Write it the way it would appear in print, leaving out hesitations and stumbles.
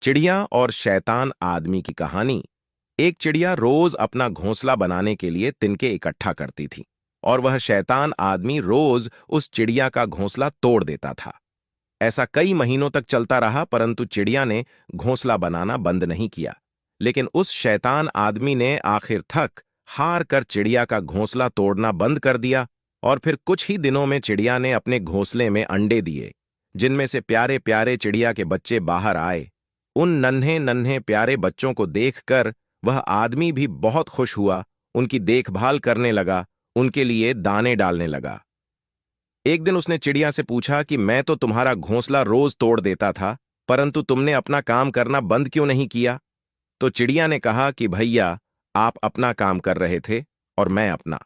चिड़िया और शैतान आदमी की कहानी। एक चिड़िया रोज अपना घोंसला बनाने के लिए तिनके इकट्ठा करती थी और वह शैतान आदमी रोज उस चिड़िया का घोंसला तोड़ देता था। ऐसा कई महीनों तक चलता रहा, परंतु चिड़िया ने घोंसला बनाना बंद नहीं किया। लेकिन उस शैतान आदमी ने आखिर तक हार कर चिड़िया का घोंसला तोड़ना बंद कर दिया और फिर कुछ ही दिनों में चिड़िया ने अपने घोंसले में अंडे दिए, जिनमें से प्यारे प्यारे चिड़िया के बच्चे बाहर आए। उन नन्हे नन्हे प्यारे बच्चों को देखकर वह आदमी भी बहुत खुश हुआ, उनकी देखभाल करने लगा, उनके लिए दाने डालने लगा। एक दिन उसने चिड़िया से पूछा कि मैं तो तुम्हारा घोंसला रोज तोड़ देता था, परंतु तुमने अपना काम करना बंद क्यों नहीं किया? तो चिड़िया ने कहा कि भैया, आप अपना काम कर रहे थे और मैं अपना।